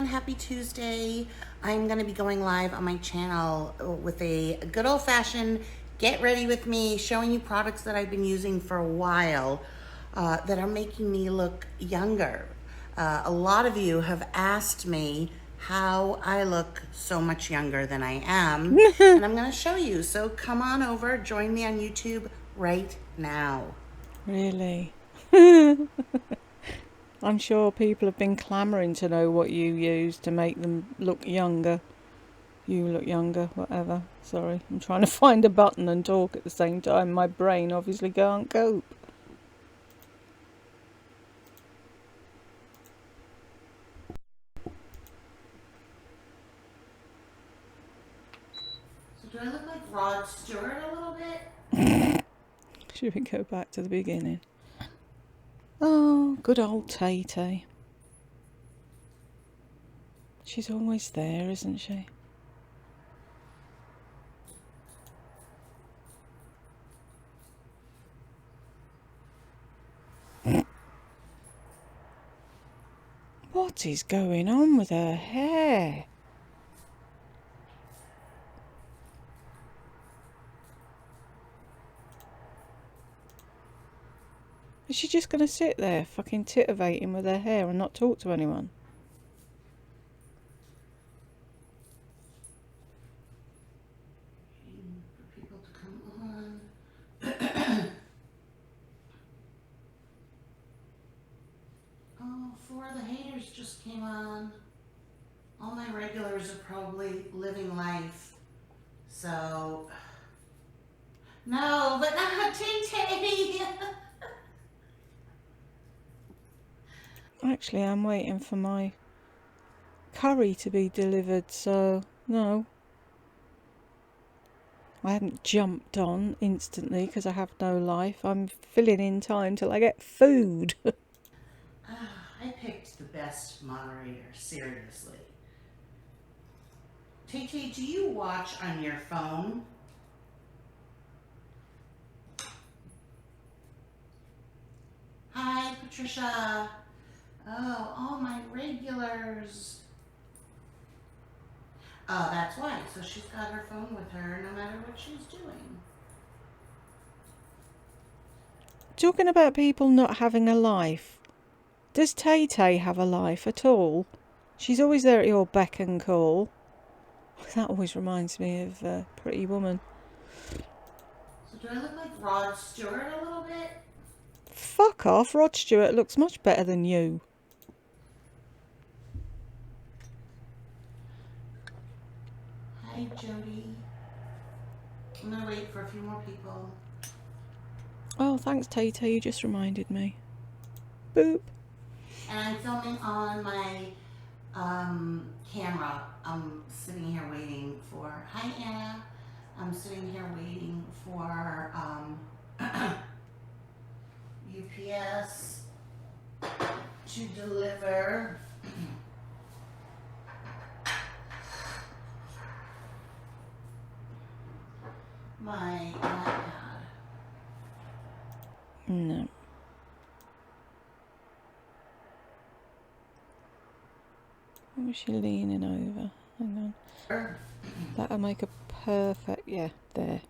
Happy Tuesday. I'm going to be going live on my channel with a good old-fashioned get ready with me, showing you products that I've been using for a while that are making me look younger. A lot of you have asked me how I look so much younger than I am, and I'm going to show you. So come on over, join me on YouTube right now. Really? I'm sure people have been clamouring to know what you use to make them look younger. You look younger, whatever. Sorry, I'm trying to find a button and talk at the same time. My brain obviously can't cope. So do I look like Rod Stewart a little bit? Should we go back to the beginning? Oh, good old Tay-Tay. She's always there, isn't she? What is going on with her hair? Is she just going to sit there fucking titivating with her hair and not talk to anyone? Waiting for people to come on. Oh, 4 of the haters just came on. All my regulars are probably living life. So, no, but not Tay-Tay. Actually, I'm waiting for my curry to be delivered, so no. I haven't jumped on instantly because I have no life. I'm filling in time till I get food. I picked the best moderator, seriously. Tay-Tay, do you watch on your phone? Hi, Patricia. Oh, all my regulars. Oh, that's why. So she's got her phone with her no matter what she's doing. Talking about people not having a life. Does Tay-Tay have a life at all? She's always there at your beck and call. That always reminds me of Pretty Woman. So do I look like Rod Stewart a little bit? Fuck off, Rod Stewart looks much better than you. Hi, Jody. I'm gonna wait for a few more people. Oh, thanks, Tay-Tay, you just reminded me. Boop. And I'm filming on my camera. I'm sitting here waiting for, hi Anna. I'm sitting here waiting for UPS to deliver my iPad. No. What was she leaning over? Hang on. That'll make a perfect... Yeah, there.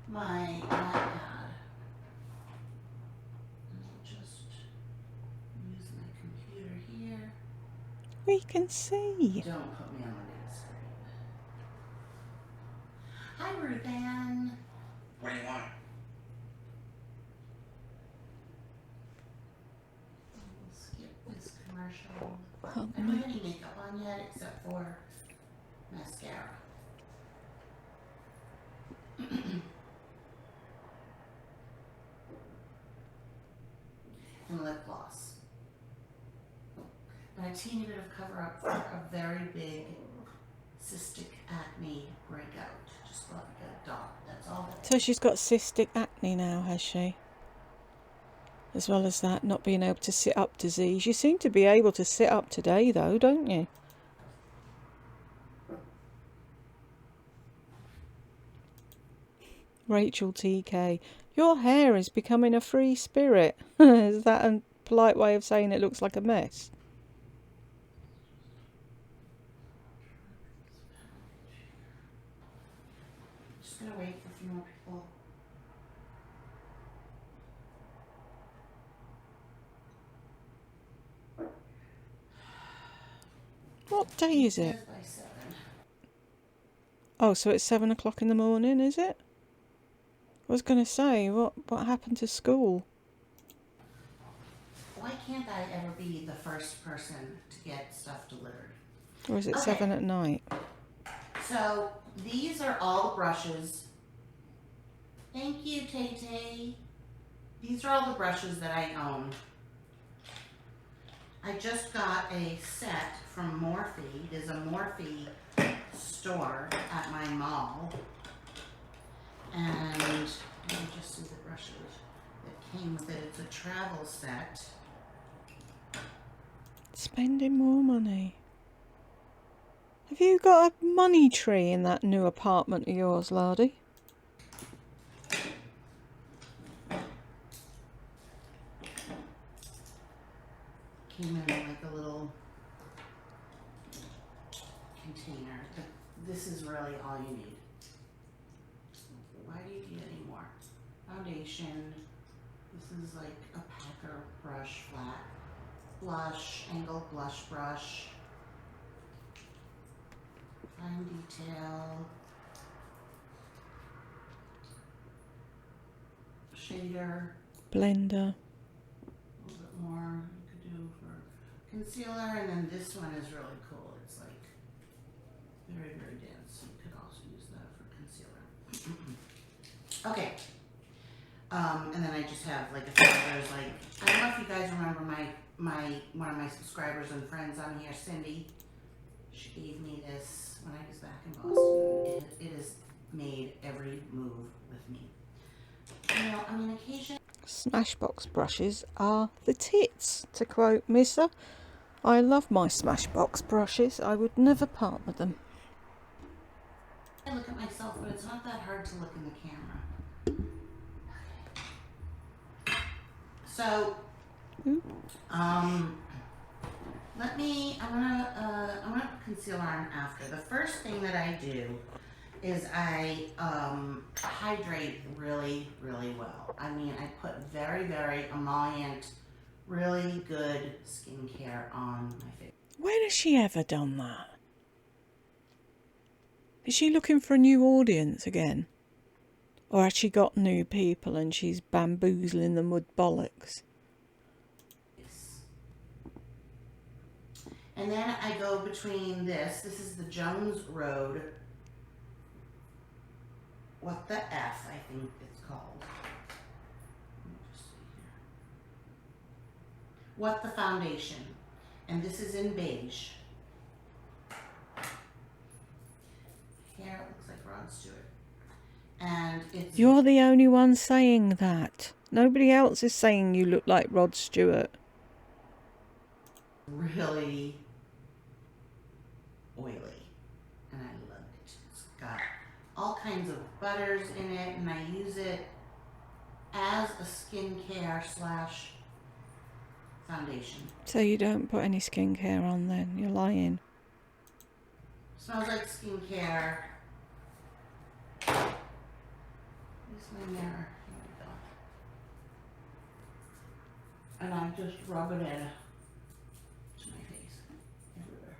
My iPad. I'll just use my computer here. We can see. Don't put me on the big screen. Hi, Ruth Ann. What do you want? We'll skip this commercial. Well, I don't have any makeup on yet except for mascara. And lip gloss. And a teeny bit of cover up for a very big cystic acne breakout. Just like a dot. That's all that. So she's got cystic acne now, has she? As well as that, not being able to sit up disease. You seem to be able to sit up today, though, don't you? Rachel TK, your hair is becoming a free spirit. Is that a polite way of saying it looks like a mess? Just gonna wait for a few more people. What day is it? Says by 7. Oh, so it's 7 o'clock in the morning, is it? I was going to say, what happened to school? Why can't I ever be the first person to get stuff delivered? Or is it Okay. 7 at night? So these are all the brushes. Thank you, Tay Tay. These are all the brushes that I own. I just got a set from Morphe. There's a Morphe store at my mall. And let me just see the brushes that came with it. It's a travel set. Spending more money. Have you got a money tree in that new apartment of yours, Lardy? Came in like a little container. This is really all you need. Why do you need any more? Foundation. This is like a packer brush, flat. Blush, angled blush brush. Fine detail. Shader. Blender. A little bit more you could do for concealer, and then this one is really cool. It's like very, very dense. You could also use that for concealer. Okay. And then I just have like a few others. Like, I don't know if you guys remember one of my subscribers and friends on here, Cindy. She gave me this when I was back in Boston. It has made every move with me. You know, I mean, occasionally. Smashbox brushes are the tits, to quote Missa. I love my Smashbox brushes. I would never part with them. I look at myself, but it's not that hard to look in the camera. So, I'm gonna put concealer on after. The first thing that I do is I hydrate really, really well. I mean, I put very, very emollient, really good skincare on my face. When has she ever done that? Is she looking for a new audience again? Or has she got new people and she's bamboozling them with bollocks? And then I go between this. This is the Jones Road. What the F, I think it's called. Let me just see here. What the Foundation. And this is in beige. Here it looks like Rod Stewart. And it's... You're the only one saying that. Nobody else is saying you look like Rod Stewart. really oily. And I love it. It's got all kinds of butters in it, and I use it as a skincare slash foundation. So you don't put any skincare on then? You're lying. Smells like skincare. Here's my mirror. Here we go. And I just rub it in to my face. Everywhere.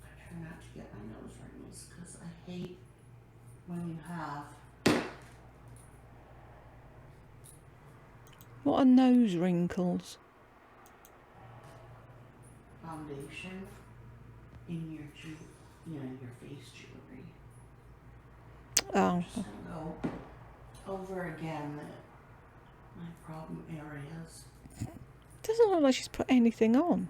I try not to get my nose rings because I hate when you have... What are nose wrinkles? foundation in your your face jewelry. Oh. Just gonna go over again my problem areas. Doesn't look like she's put anything on.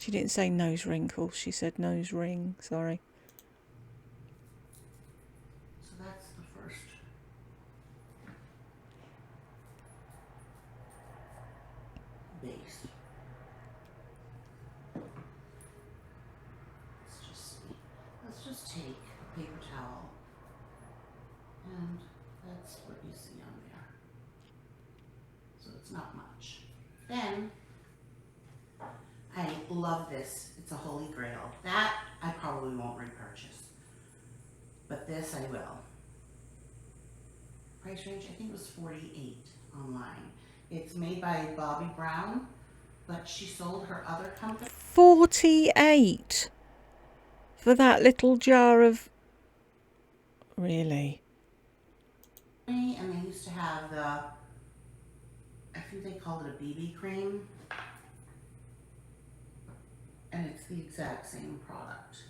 She didn't say nose wrinkles, she said nose ring, sorry. So that's the first base. Let's just take a paper towel, and that's what you see on there. So it's not much. Then, I love this. It's a holy grail. That I probably won't repurchase. But this I will. Price range, I think it was $48 online. It's made by Bobbi Brown, but she sold her other company. 48 for that little jar of... Really? And they used to have the, I think they called it a BB cream. And it's the exact same product.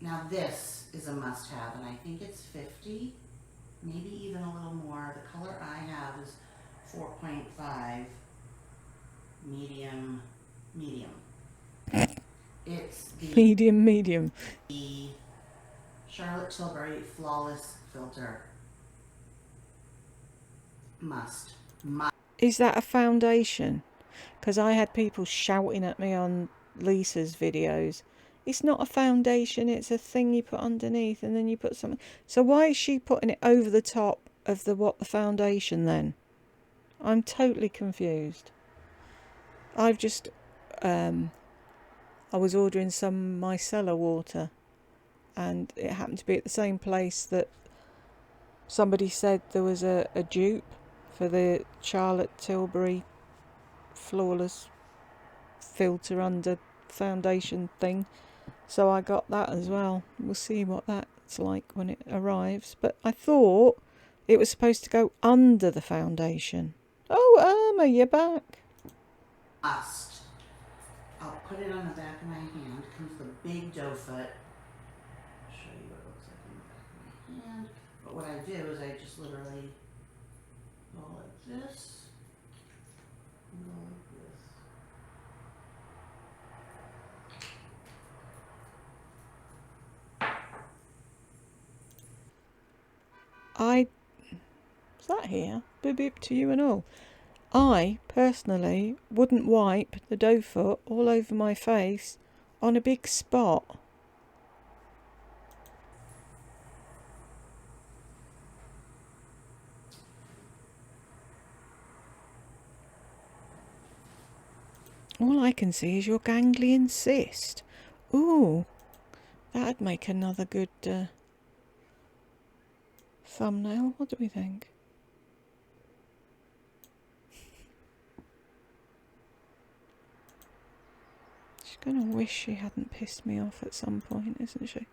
Now this is a must-have, and I think it's 50, maybe even a little more. The color I have is 4.5, medium. It's the Medium. Charlotte Tilbury Flawless Filter. Must. Is that a foundation? Because I had people shouting at me on Lisa's videos. It's not a foundation, it's a thing you put underneath and then you put something. So why is she putting it over the top of the foundation then? I'm totally confused. I've just I was ordering some micellar water, and it happened to be at the same place that somebody said there was a dupe for the Charlotte Tilbury Flawless Filter under foundation thing. So I got that as well. We'll see what that's like when it arrives. But I thought it was supposed to go under the foundation. Oh, Irma, you're back. Must. I'll put it on the back of my hand. Comes the big doe foot. I'll show you what it looks like on the back of my hand. But what I do is I just literally go like this. And go like this. Is that here? Bib bib to you and all. I, personally, wouldn't wipe the doe foot all over my face on a big spot. All I can see is your ganglion cyst. Ooh, that'd make another good thumbnail. What do we think? She's going to wish she hadn't pissed me off at some point, isn't she?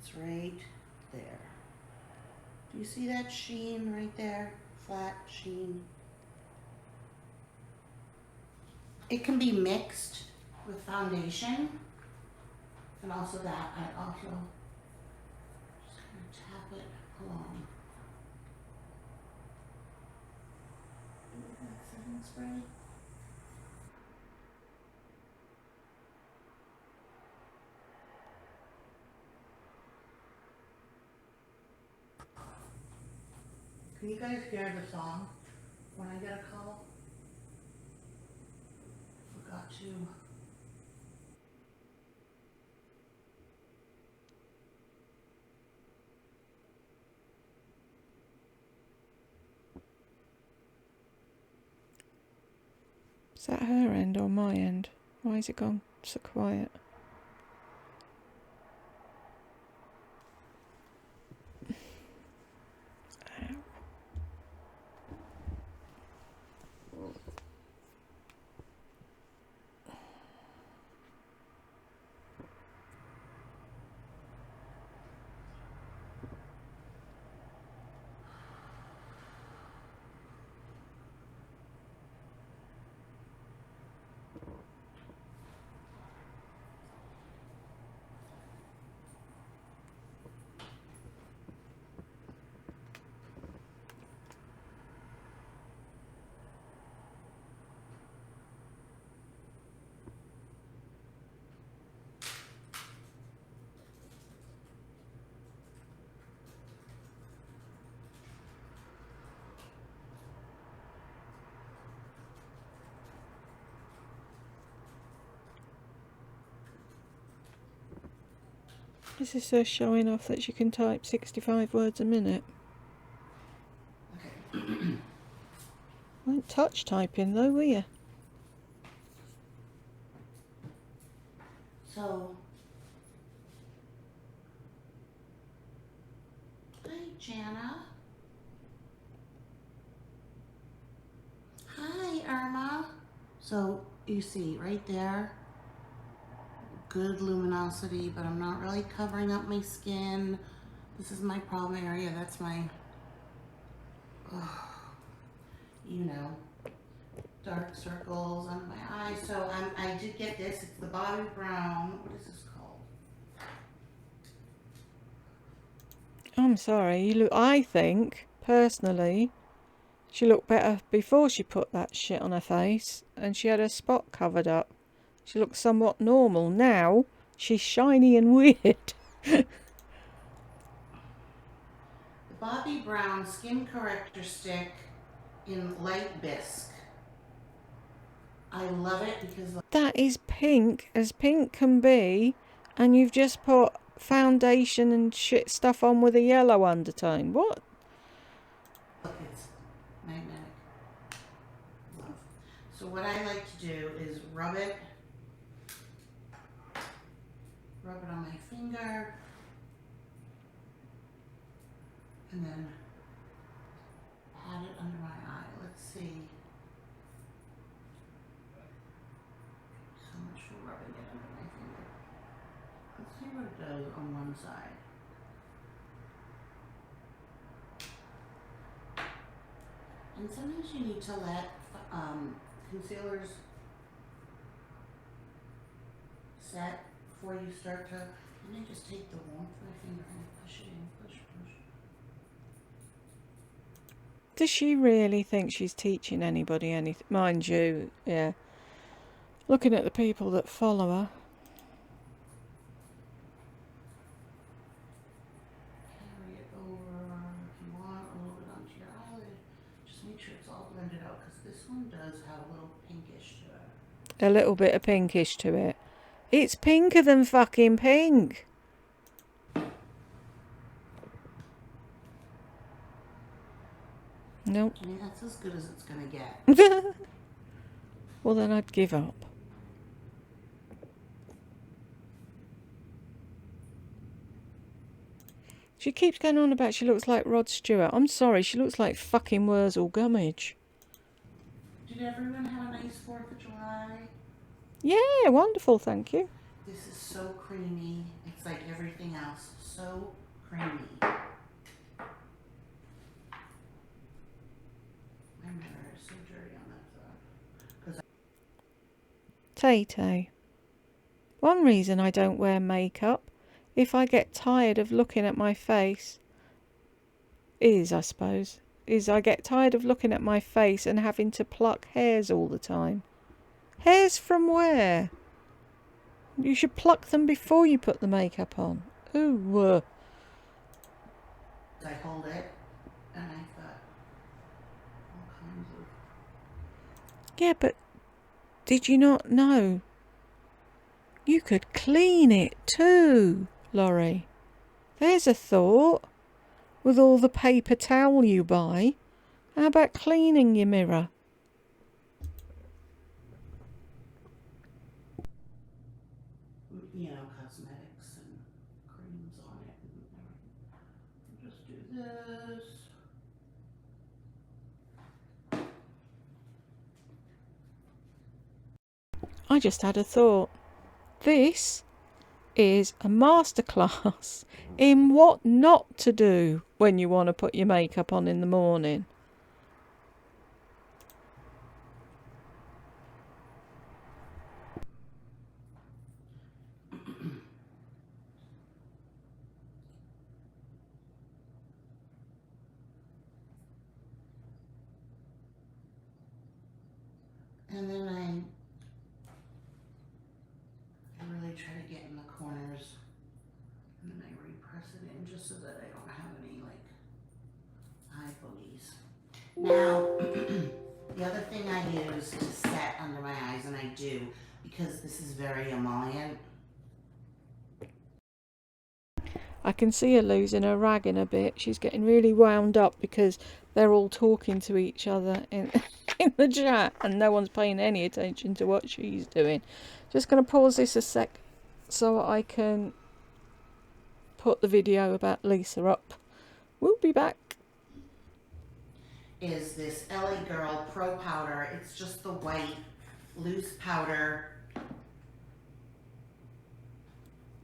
It's right there. Do you see that sheen right there? Flat sheen. It can be mixed with foundation. And also that, I also just going to tap it along. That setting spray. Can you guys hear the song when I get a call? Forgot to. Is that her end or my end? Why has it gone so quiet? This is her showing off that she can type 65 words a minute. Okay. Won't touch typing though, will you? So, hi Jana. Hi Irma. So you see right there, good luminosity, but I'm not really covering up my skin. This is my problem area. That's my, you know, dark circles under my eyes. So I did get this. It's the Bobbi Brown. What is this called? I'm sorry, you look, I think, personally, she looked better before she put that shit on her face and she had her spot covered up. She looked somewhat normal. Now, she's shiny and weird. The Bobbi Brown Skin Corrector Stick in Light Bisque. I love it because That is pink as pink can be, and you've just put foundation and shit stuff on with a yellow undertone. What? look, it's magnetic. Love. So what I like to do is rub it on my finger, and then pat it under my eye. Let's see. So much for rubbing it under my finger. Let's see what it does on one side. And sometimes you need to let concealers set before you start to, and I just take the warmth of my finger and push it in, push. Does she really think she's teaching anybody anything? Mind you, yeah. Looking at the people that follow her. Carry it over if you want, a little bit onto your eyelid. Just make sure it's all blended out because this one does have a little pinkish to it. A little bit of pinkish to it. It's pinker than fucking pink. Nope. I mean, that's as good as it's gonna get. Well, then I'd give up. She keeps going on about she looks like Rod Stewart. I'm sorry, she looks like fucking Wurzel Gummidge. Did everyone have a nice 4th of July? Yeah, wonderful, thank you. This is so creamy. It's like everything else. So creamy. My mirror is so dirty on that side. Tay-Tay. One reason I don't wear makeup, if I get tired of looking at my face, I get tired of looking at my face and having to pluck hairs all the time. Hairs from where? You should pluck them before you put the makeup on. Ooh. I hold it and I've got all kinds of... Yeah, but did you not know? You could clean it too, Laurie. There's a thought. With all the paper towel you buy, how about cleaning your mirror? You know, cosmetics and creams on it and everything. Just do this. I just had a thought. This is a masterclass in what not to do when you want to put your makeup on in the morning. And then I really try to get in the corners, and then I repress it in just so that I don't have any like eye boogies. Now, the other thing I use to set under my eyes, and I do because this is very emollient, I can see her losing her rag in a bit. She's getting really wound up because they're all talking to each other in, in the chat and no one's paying any attention to what she's doing. Just going to pause this a sec so I can put the video about Lisa up. We'll be back. Is this LA Girl Pro Powder. It's just the white loose powder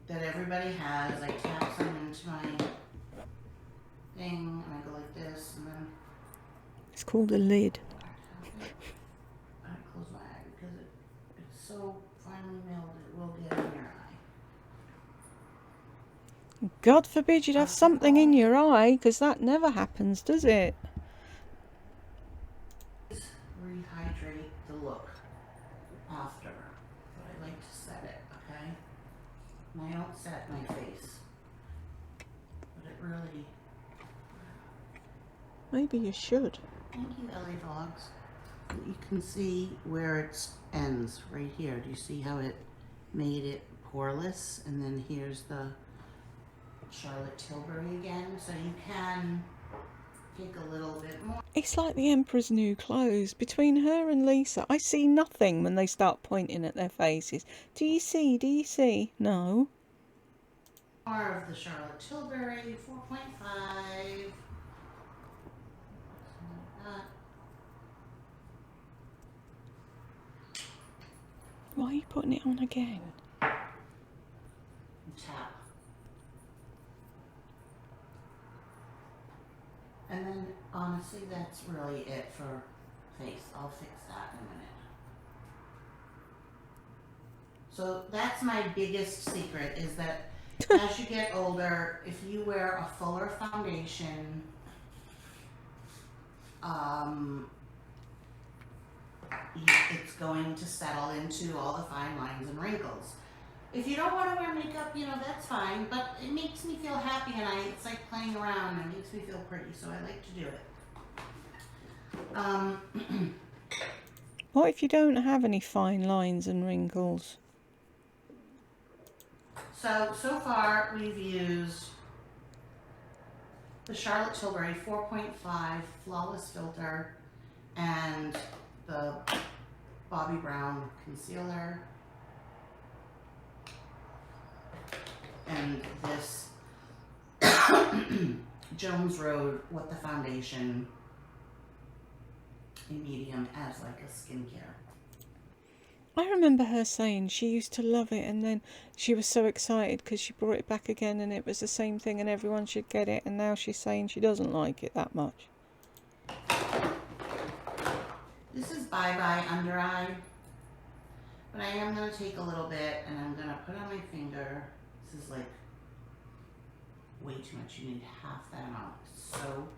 that everybody has. I tap some into my thing and I go like this and then It's called a lid. I close my eye because it's so finely milled it will get in your eye. God forbid you'd have something in your eye, because that never happens, does it? Rehydrate the look after, but I like to set it, okay? And I don't set my face, but it really. Maybe you should. Thank you, LA Vlogs. You can see where it ends right here. Do you see how it made it poreless? And then here's the Charlotte Tilbury again, so you can take a little bit more. It's like the Emperor's New Clothes. Between her and Lisa, I see nothing when they start pointing at their faces. Do you see? Do you see? No. More of the Charlotte Tilbury, 4.5. Why are you putting it on again? Tap. And then, honestly, that's really it for face. I'll fix that in a minute. So that's my biggest secret, is that as you get older, if you wear a fuller foundation, it's going to settle into all the fine lines and wrinkles. If you don't want to wear makeup, you know, that's fine, but it makes me feel happy and it's like playing around and it makes me feel pretty, so I like to do it. What if you don't have any fine lines and wrinkles? So far we've used the Charlotte Tilbury 4.5 Flawless Filter and the Bobbi Brown Concealer. And this Jones Road What the Foundation in medium as like a skincare. I remember her saying she used to love it, and then she was so excited because she brought it back again and it was the same thing and everyone should get it, and now she's saying she doesn't like it that much. This is Bye Bye Under Eye, but I am going to take a little bit and I'm going to put on my finger. This is like way too much. You need half that amount. It's so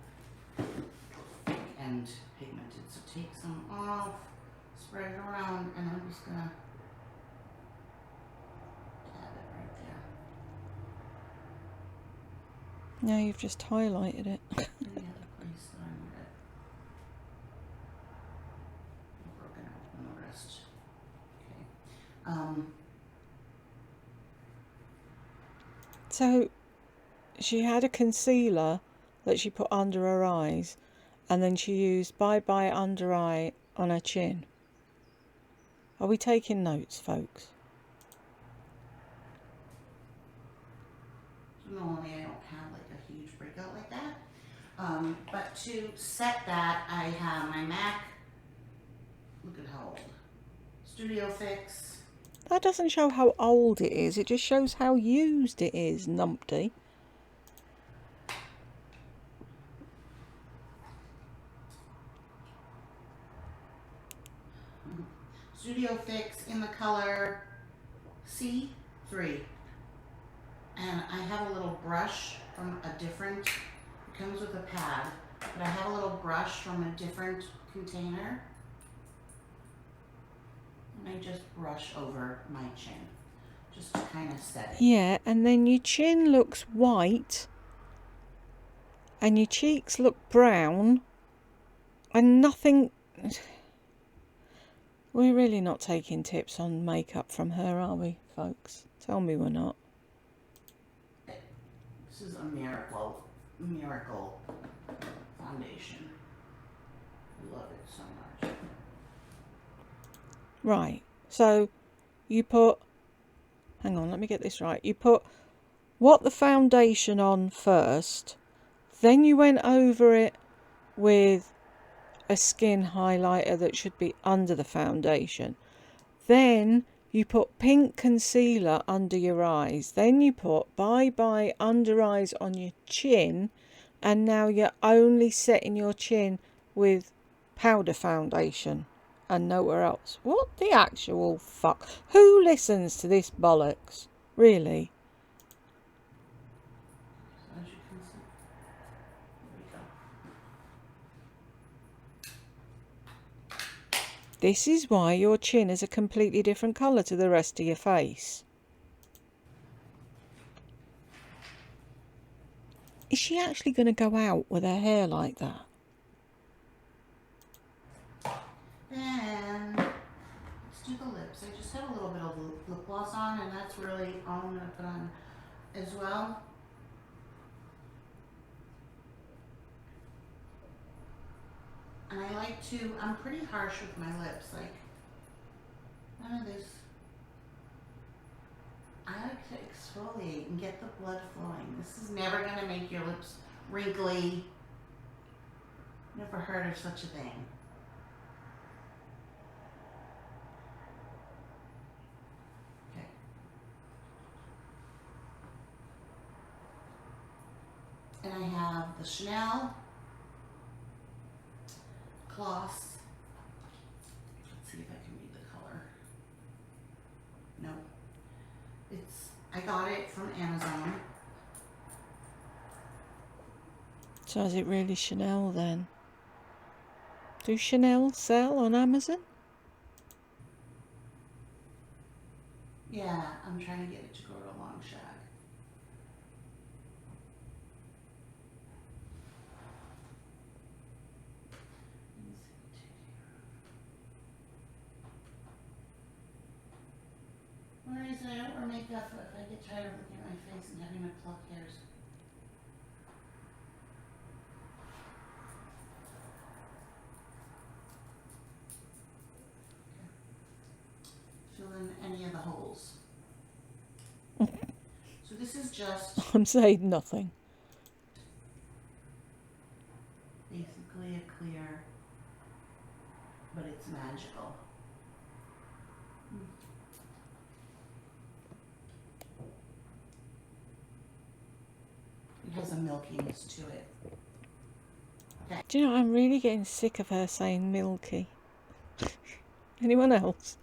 thick and pigmented. So take some off, spread it around, and I'm just going to dab it right there. Now you've just highlighted it. Any other place that I'm red? I've broken out on the wrist. Okay. So she had a concealer that she put under her eyes, and then she used Bye Bye Under Eye on her chin. Are we taking notes, folks? Normally I don't have like a huge breakout like that. But to set that, I have my MAC, look at how old, Studio Fix. That doesn't show how old it is, it just shows how used it is, numpty. Studio Fix in the color C3. And I have a little brush from a different, it comes with a pad, but I have a little brush from a different container. And I just brush over my chin, just to kind of set it. Yeah, and then your chin looks white, and your cheeks look brown, and nothing... We're really not taking tips on makeup from her, are we, folks? Tell me we're not. This is a miracle foundation. I love it so much. Right, so you put, hang on, let me get this right. You put the foundation on first, then you went over it with a skin highlighter that should be under the foundation. Then you put pink concealer under your eyes. Then you put Bye Bye Under Eyes on your chin. And now you're only setting your chin with powder foundation and nowhere else. What the actual fuck? Who listens to this bollocks? Really? So as you can see, there we go. This is why your chin is a completely different colour to the rest of your face. Is she actually going to go out with her hair like that? Then let's do the lips. I just have a little bit of lip gloss on, and that's really all I'm going to put on as well. And I like to, I'm pretty harsh with my lips, like none of this. I like to exfoliate and get the blood flowing. This is never going to make your lips wrinkly. Never heard of such a thing. Okay. And I have the Chanel gloss. Let's see if I can read the color. Nope. I got it from Amazon. So is it really Chanel then? Do Chanel sell on Amazon? Yeah, I'm trying to get it to go to a long shag. Where is it? I don't wear makeup if I get tired of looking at my face and having my pluck hairs. Fill in any of the holes. So this is just I'm saying nothing. basically a clear, but it's magical. It has a milkiness to it. Okay. Do you know, I'm really getting sick of her saying milky. Anyone else?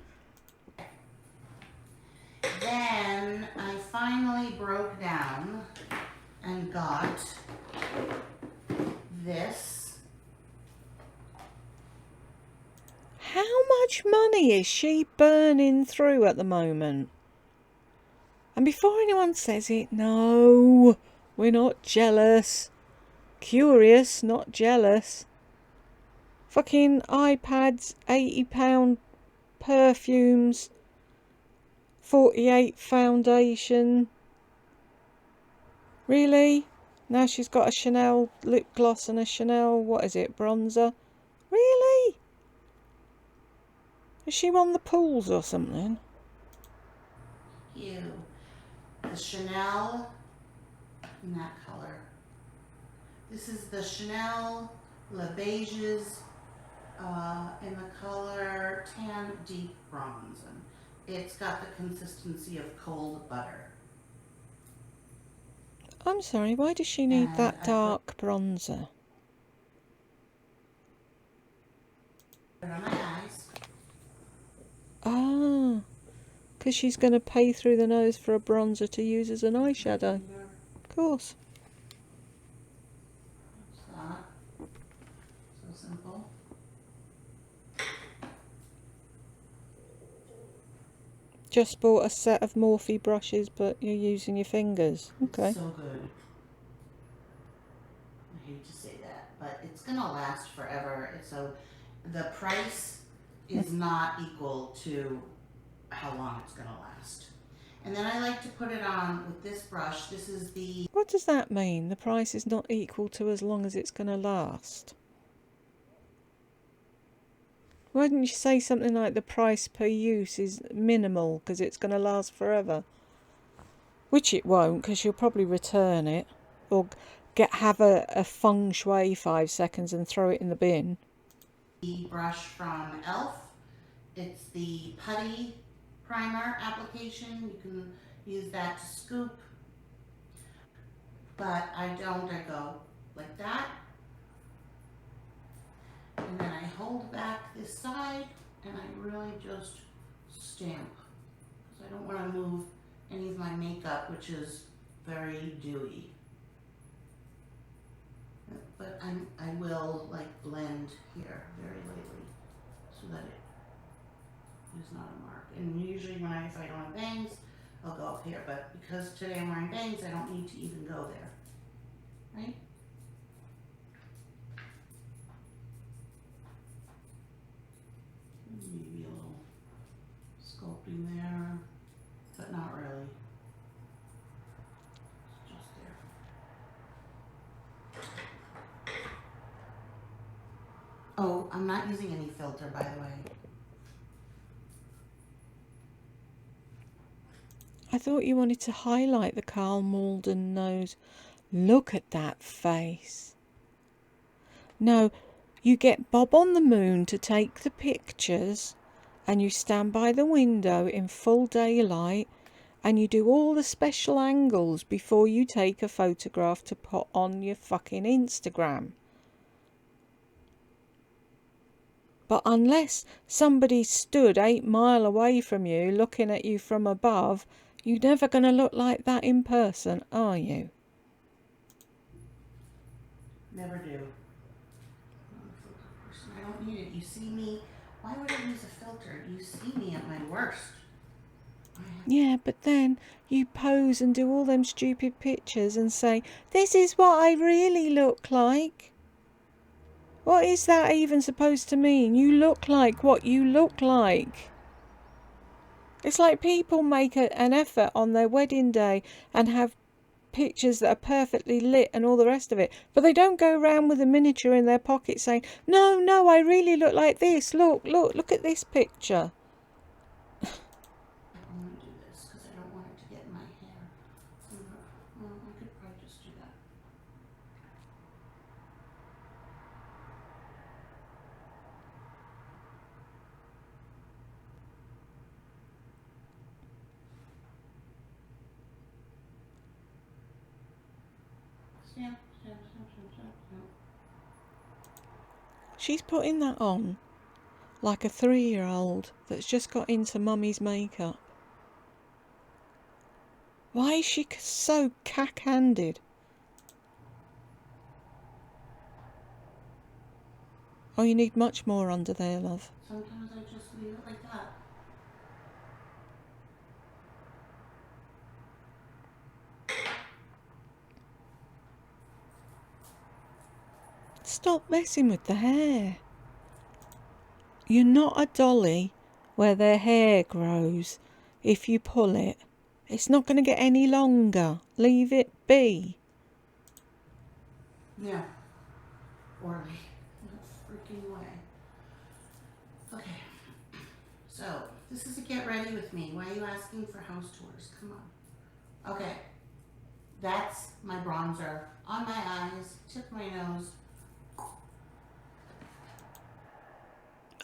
Then I finally broke down and got this. How much money is she burning through at the moment? And before anyone says it, no, we're not jealous. Curious, not jealous. Fucking iPads, £80 perfumes, 48 foundation. Really? Now she's got a Chanel lip gloss and a Chanel, what is it, bronzer? Really? Is she on the pools or something? You. The Chanel in that color. This is the Chanel Le Beiges in the color Tan Deep Bronze. And it's got the consistency of cold butter. I'm sorry, why does she need And that dark bronzer? Put it on my eyes. Ah, because she's going to pay through the nose for a bronzer to use as an eyeshadow. Of course. That's that. So simple. Just bought a set of Morphe brushes, but you're using your fingers. Okay. It's so good. I hate to say that, but it's gonna last forever. So the price is not equal to how long it's gonna last. And then I like to put it on with this brush. This is the What does that mean? The price is not equal to as long as it's going to last? Why didn't you say something like the price per use is minimal because it's going to last forever? Which it won't, because you'll probably return it or have a feng shui 5 seconds and throw it in the bin. The brush from e.l.f. It's the putty primer application. You can use that to scoop, but I don't. I go like that, and then I hold back this side, and I really just stamp, because I don't want to move any of my makeup, which is very dewy. But I will like blend here very lightly so that it is not a mark. And usually if I don't have bangs, I'll go up here. But because today I'm wearing bangs, I don't need to even go there, right? Maybe a little sculpting there, but not really. It's just there. Oh, I'm not using any filter, by the way. I thought you wanted to highlight the Karl Malden nose. Look at that face. No, you get Bob on the Moon to take the pictures, and you stand by the window in full daylight, and you do all the special angles before you take a photograph to put on your fucking Instagram. But unless somebody stood 8 miles away from you looking at you from above, you're never going to look like that in person, are you? Never do. I'm a filter person. I don't need it. You see me. Why would I use a filter? You see me at my worst. Yeah, but then you pose and do all them stupid pictures and say, this is what I really look like. What is that even supposed to mean? You look like what you look like. It's like people make an effort on their wedding day and have pictures that are perfectly lit and all the rest of it, but they don't go around with a miniature in their pocket saying, no, I really look like this. Look at this picture. I don't want to do this because I don't want it to get in my hair. Well, I could probably just do that. Stamp. She's putting that on like a 3-year-old that's just got into mummy's makeup. Why is she so cack-handed? Oh, you need much more under there, love. Sometimes I just leave it like that. Stop messing with the hair. You're not a dolly where their hair grows if you pull it. It's not going to get any longer. Leave it be. Yeah. Or no freaking way. Okay. So, this is a get ready with me. Why are you asking for house tours? Come on. Okay. That's my bronzer on my eyes, tip of my nose.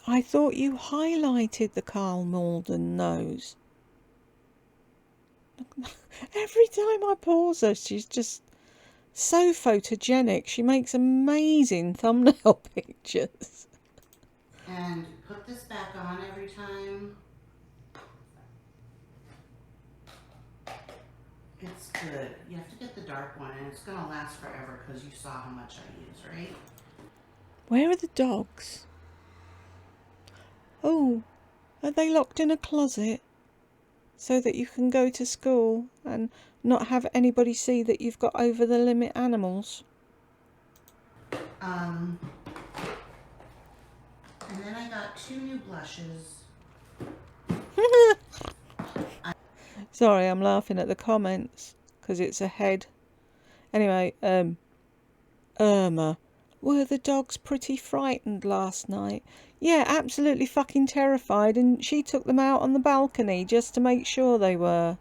I thought you highlighted the Karl Malden nose. Every time I pause her, she's just so photogenic. She makes amazing thumbnail pictures. And put this back on every time. It's good. You have to get the dark one, and it's going to last forever because you saw how much I use, right? Where are the dogs? Oh, are they locked in a closet so that you can go to school and not have anybody see that you've got over the limit animals? And then I got 2 new blushes. Sorry, I'm laughing at the comments because it's a head. Anyway, Irma. Were the dogs pretty frightened last night? Yeah, absolutely fucking terrified, and she took them out on the balcony just to make sure they were.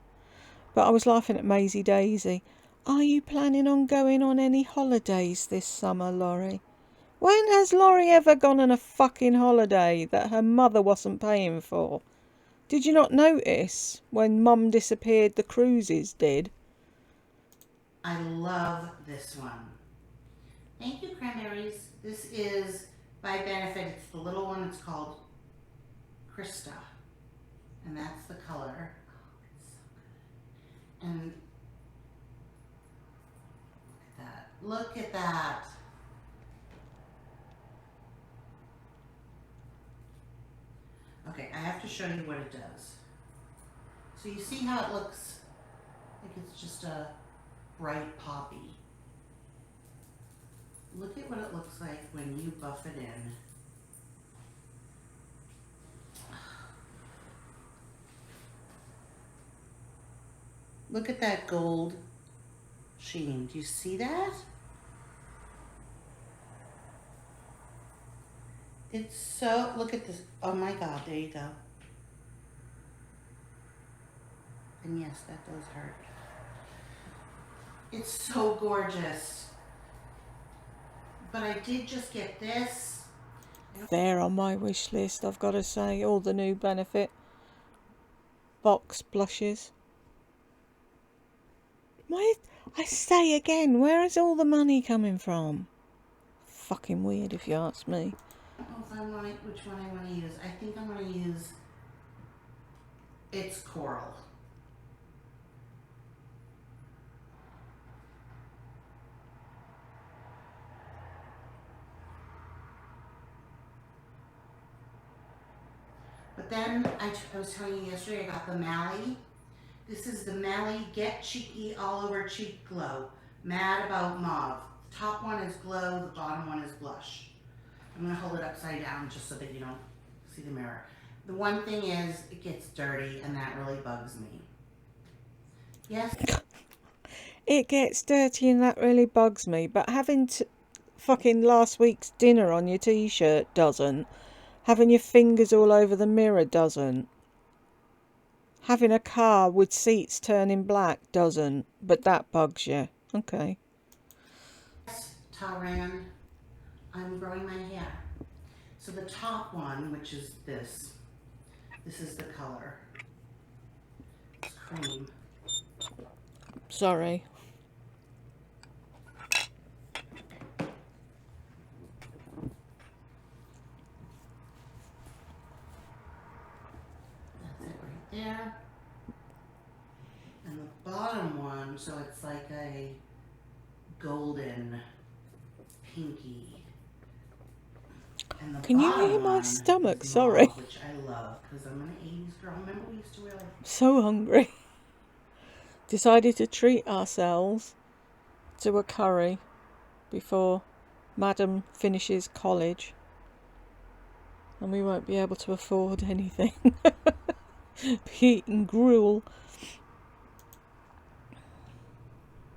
But I was laughing at Maisie Daisy. Are you planning on going on any holidays this summer, Laurie? When has Laurie ever gone on a fucking holiday that her mother wasn't paying for? Did you not notice when Mum disappeared the cruises did? I love this one. Thank you, Cranberries. This is by Benefit. It's the little one. It's called Krista. And that's the color. Oh, it's so good. And look at that. Look at that. Okay, I have to show you what it does. So you see how it looks like it's just a bright poppy. Look at what it looks like when you buff it in. Look at that gold sheen. Do you see that? It's so, look at this. Oh my God, there you go. And yes, that does hurt. It's so gorgeous. But I did just get this. They're on my wish list, I've got to say. All the new Benefit box blushes. I say again, where is all the money coming from? Fucking weird if you ask me. I don't know if I want it, which one I want to use. I think I'm going to use, it's Coral. But then I was telling you yesterday I got the Mally. This is the Mally Get Cheeky All Over Cheek Glow. Mad About Mauve. The top one is glow, the bottom one is blush. I'm going to hold it upside down just so that you don't see the mirror. The one thing is it gets dirty and that really bugs me. Yes? It gets dirty and that really bugs me, but having fucking last week's dinner on your t-shirt doesn't. Having your fingers all over the mirror doesn't. Having a car with seats turning black doesn't, but that bugs you. Okay. Yes, Taran, I'm growing my hair. So the top one, which is this is the color. It's cream. Sorry. That's it right there. And the bottom one, so it's like a golden pinky. And the Can you hear my stomach? Sorry. Which I love because I'm an 80s girl. Remember we used to wear like... So hungry. Decided to treat ourselves to a curry before Madam finishes college. And we won't be able to afford anything. Be eating gruel.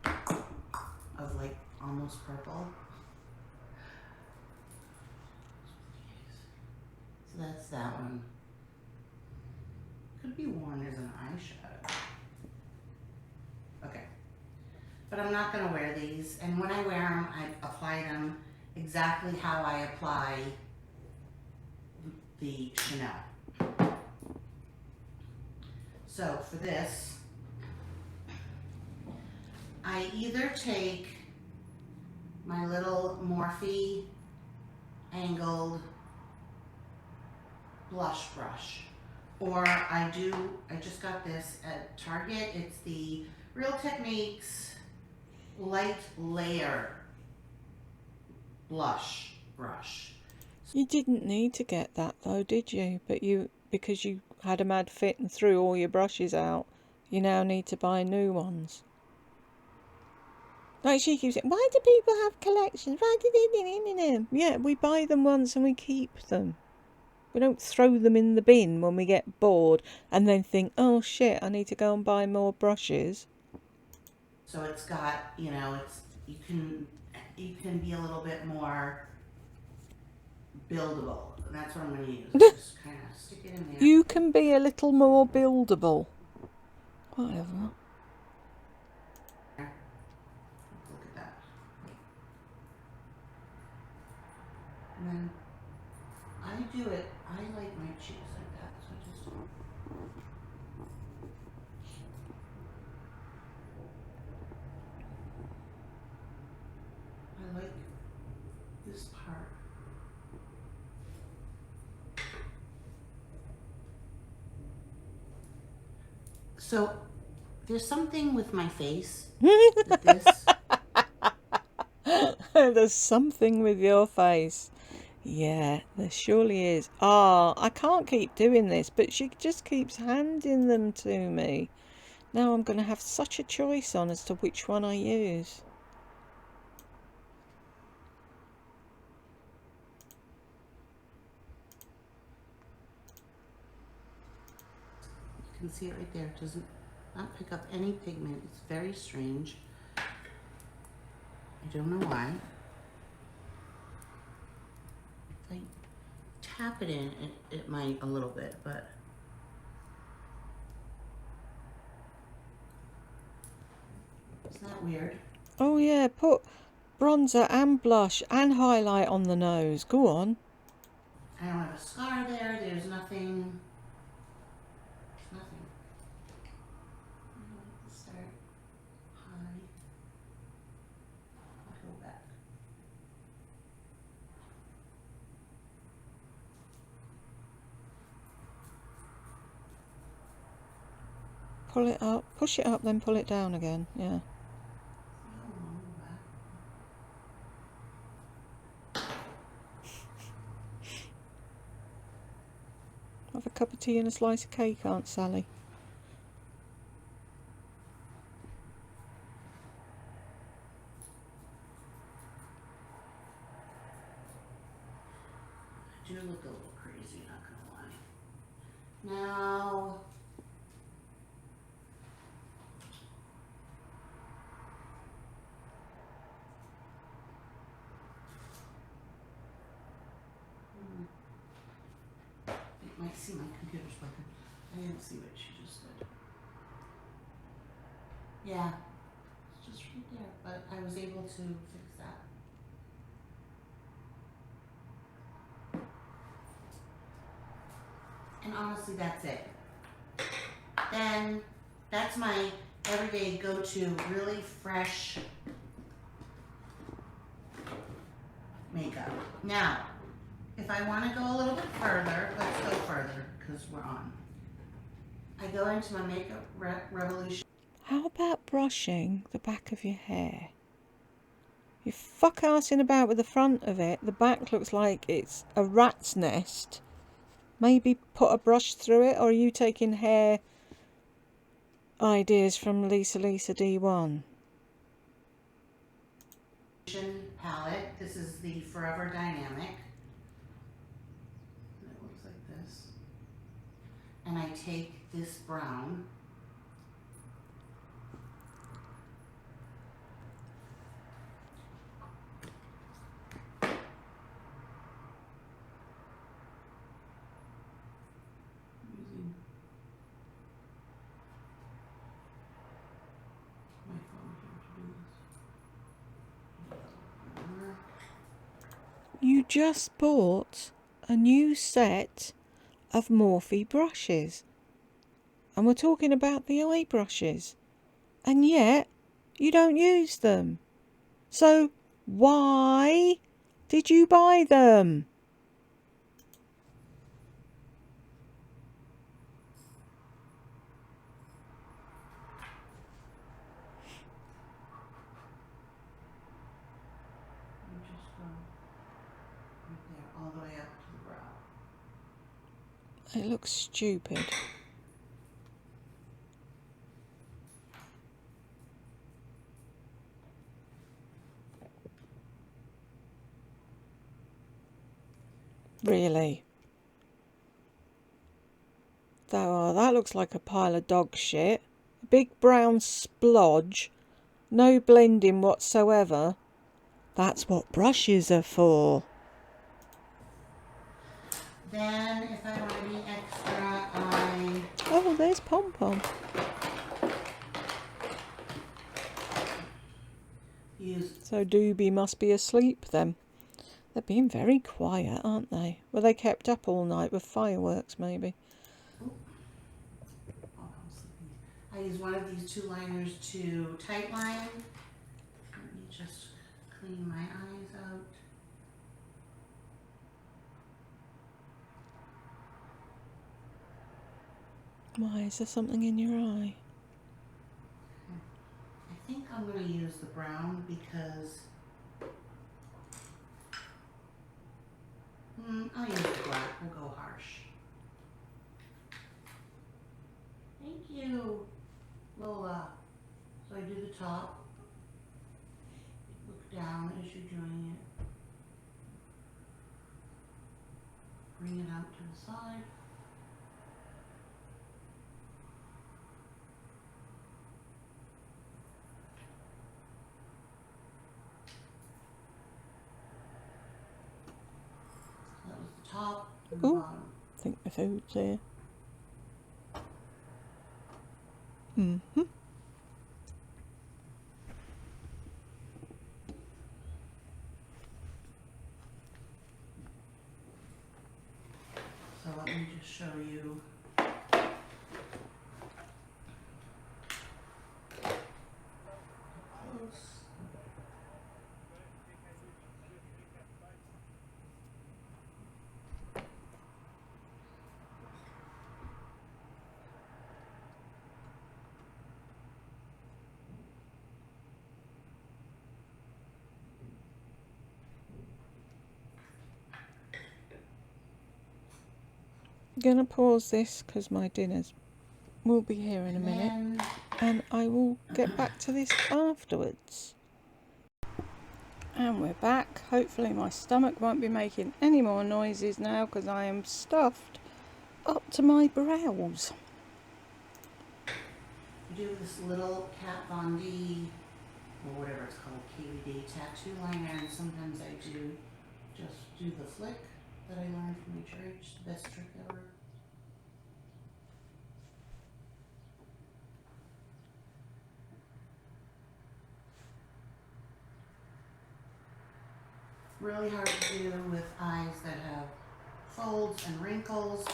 Of like almost purple. So that's that one. Could be worn as an eyeshadow. Okay. But I'm not going to wear these. And when I wear them, I apply them exactly how I apply the Chanel. So for this, I either take my little Morphe angled blush brush, or I just got this at Target. It's the Real Techniques Light Layer Blush Brush. You didn't need to get that though, did you? But because you had a mad fit and threw all your brushes out, you now need to buy new ones. Like she keeps saying, why do people have collections? Why do they? Yeah, we buy them once and we keep them. We don't throw them in the bin when we get bored and then think, oh shit, I need to go and buy more brushes. So it's got, you know, it's you can be a little bit more buildable. And that's what I'm going to use. Just kind of stick it in there. You can be a little more buildable. Whatever. Look at that. And then I do it, I like my cheeks like that, so I just I like this part. So there's something with my face that this There's something with your face. Yeah, there surely is. Ah, I can't keep doing this, but she just keeps handing them to me. Now I'm going to have such a choice on as to which one I use. you can see it right there. It doesn't not pick up any pigment. It's very strange. I don't know why. If I tap it in, it might a little bit, but isn't that weird? Oh yeah, put bronzer and blush and highlight on the nose. Go on. I don't have a scar there. There's nothing. There's nothing. I like to start high. I'll go back. Pull it up. Push it up, then pull it down again. Yeah. Have a cup of tea and a slice of cake, Aunt Sally. I do look a little crazy, not gonna lie. Now, you might see my computer's working. I didn't see what she just did. Yeah, it's just right there, but I was able to fix that. And honestly, that's it. Then that's my everyday go-to, really fresh makeup. Now, if I want to go a little bit further, let's go further because we're on. I go into my Makeup Revolution. How about brushing the back of your hair? You fuck arsing about with the front of it. The back looks like it's a rat's nest. Maybe put a brush through it, or are you taking hair ideas from Lisa D1? Palette. This is the Forever Dynamic. And it looks like this. And I take this brown. Using my phone here to do this. You just bought a new set of Morphe brushes. And we're talking about the eye brushes. And yet, you don't use them. So, why did you buy them? You just go right there, all the way up to the brow. It looks stupid. Really? Oh, that looks like a pile of dog shit. A big brown splodge No blending whatsoever. That's what brushes are for. Then, if I want to be extra, I Oh, there's Pom Pom. use... So Doobie must be asleep then. They're being very quiet, aren't they? Were they kept up all night with fireworks, maybe? Oh, I'm sleeping. I use one of these two liners to tight line. Let me just clean my eyes out. Why, is there something in your eye? I think I'm going to use the brown because I'll use the black. We'll go harsh. Thank you, Lola. So I do the top. Look down as you're doing it. Bring it out to the side. That was the top and the Oh, bottom. I think the food's here. Mm-hmm. So let me just show you. Close. Gonna pause this because my dinners will be here in a minute, Then and I will get back to this afterwards. And we're back. Hopefully my stomach won't be making any more noises now because I am stuffed up to my brows. do this little Kat Von D, or whatever it's called, KVD tattoo liner, and sometimes I do just do the flick that I learned from my church, the best trick ever. Really hard to do with eyes that have folds and wrinkles.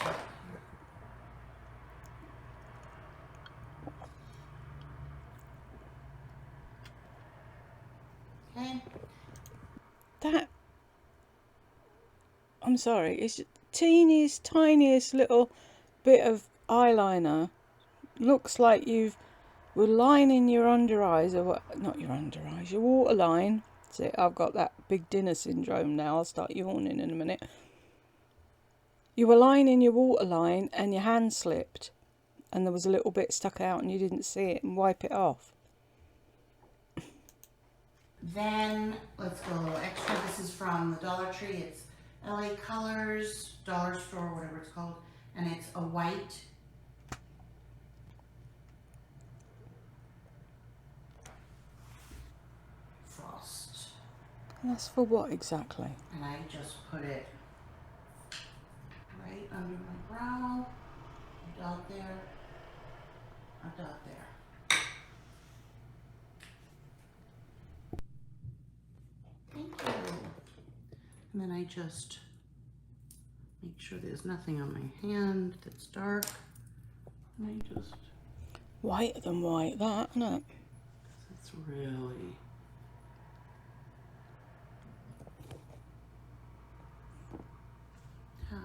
Okay. That, I'm sorry, it's teeniest, tiniest little bit of eyeliner. Looks like you've were lining your under eyes, or what, not your under eyes, your waterline. See, I've got that big dinner syndrome now. I'll start yawning in a minute. You were lining your waterline and your hand slipped and there was a little bit stuck out and you didn't see it and wipe it off. Then let's go a little extra. This is from the Dollar Tree. It's LA Colors, Dollar Store, whatever it's called. And it's a white frost. And that's for what exactly? And I just put it right under my brow, a dot there, a dot there. Thank you. And then I just make sure there's nothing on my hand that's dark. And I just... Whiter than white, that, isn't it? It's really... tap.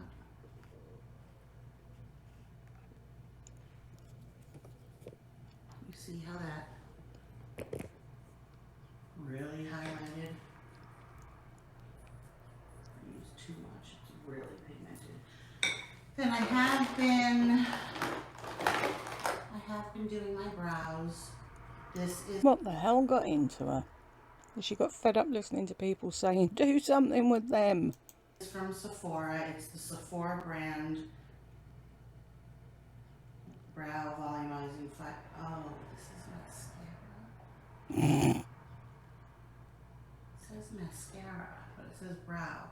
You see how that really highlighted? I used too much, it's really pigmented. Then I have been doing my brows. This is... What the hell got into her? She got fed up listening to people saying, do something with them. It's from Sephora. It's the Sephora brand brow volumizing. Oh, this is mascara. It says mascara, but it says brow.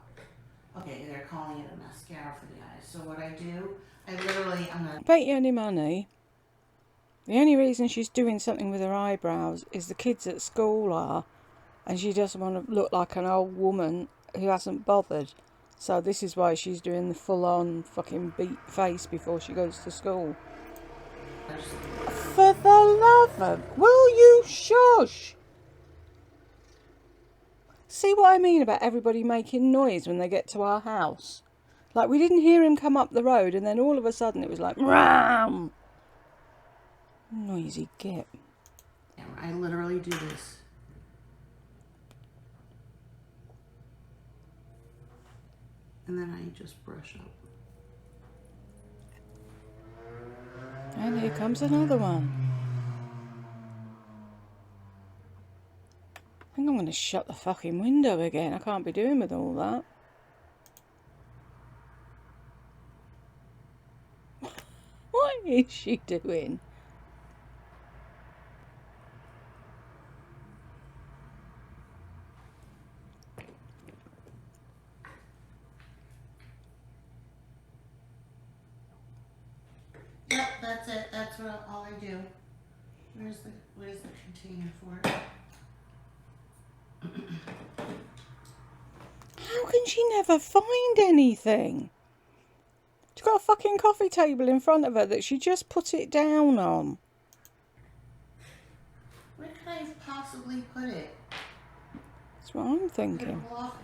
Okay, they're calling it a mascara for the eyes. So what I do, I'm gonna Bet you any money. The only reason she's doing something with her eyebrows is the kids at school are, and she doesn't want to look like an old woman who hasn't bothered. So this is why she's doing the full-on fucking beat face before she goes to school. For the love of... Will you shush? See what I mean about everybody making noise when they get to our house? Like, we didn't hear him come up the road, and then all of a sudden it was like, ram! Noisy git. I literally do this. And then I just brush up. And here comes another one. I think I'm going to shut the fucking window again. I can't be doing with all that. What is she doing? Yep, that's it. That's all I do. Where's the container for it? How can she never find anything? She's got a fucking coffee table in front of her that she just put it down on. Where could I have possibly put it? That's what I'm thinking. It roll off.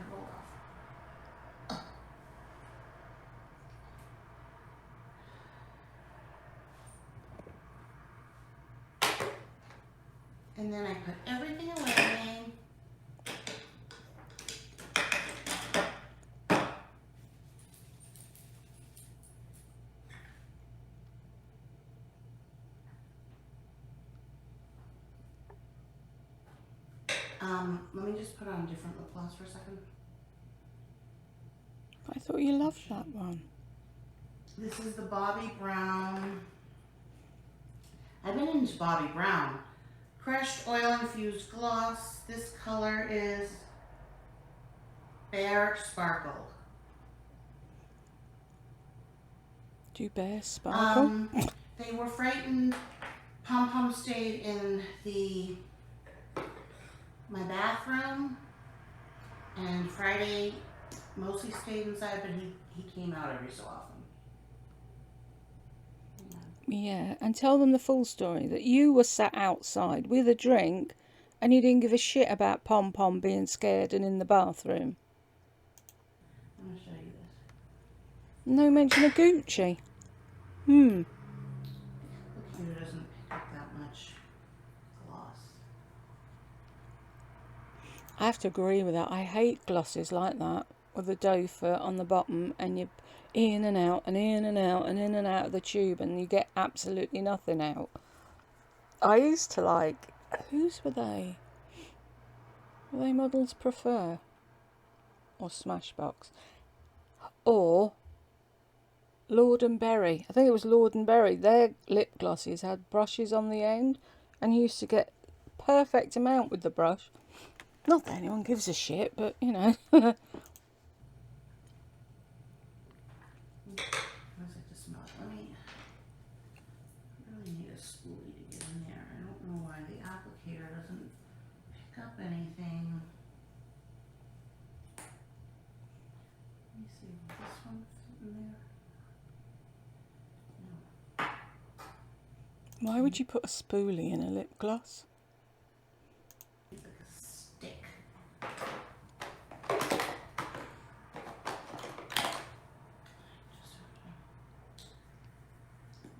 And then I put everything away. Let me just put on a different lip gloss for a second. I thought you loved that one. This is the Bobbi Brown. I've been into Bobbi Brown. Crushed oil infused gloss. This color is Bare Sparkle. Do bears sparkle? They were frightened. Pom Pom stayed in my bathroom, and Friday mostly stayed inside, but he came out every so often. Yeah, and tell them the full story, that you were sat outside with a drink and you didn't give a shit about Pom Pom being scared and in the bathroom. I'm going to show you this. No mention of Gucci. Look here, it doesn't pick up that much gloss. I have to agree with that. I hate glosses like that, with a doe foot on the bottom and you're in and out and in and out and in and out of the tube and you get absolutely nothing out. I used to like... Whose were they? Were they Models Prefer? Or Smashbox? Or Lord and Berry. I think it was Lord and Berry. Their lip glosses had brushes on the end and you used to get perfect amount with the brush. Not that anyone gives a shit, but you know. How's it to smell? I really need a spoolie to get in there. I don't know why the applicator doesn't pick up anything. Let me see, will this one fit in there? No. Why would you put a spoolie in a lip gloss? It's like a stick.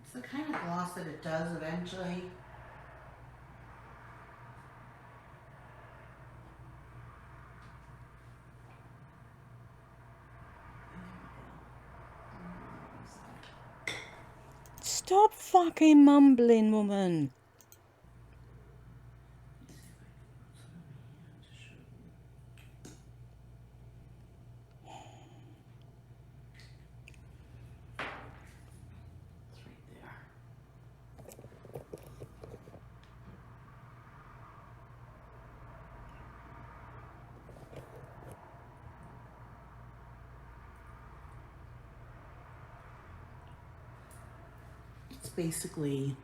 It's the kind of gloss that it does eventually. Stop fucking mumbling, woman. just basically...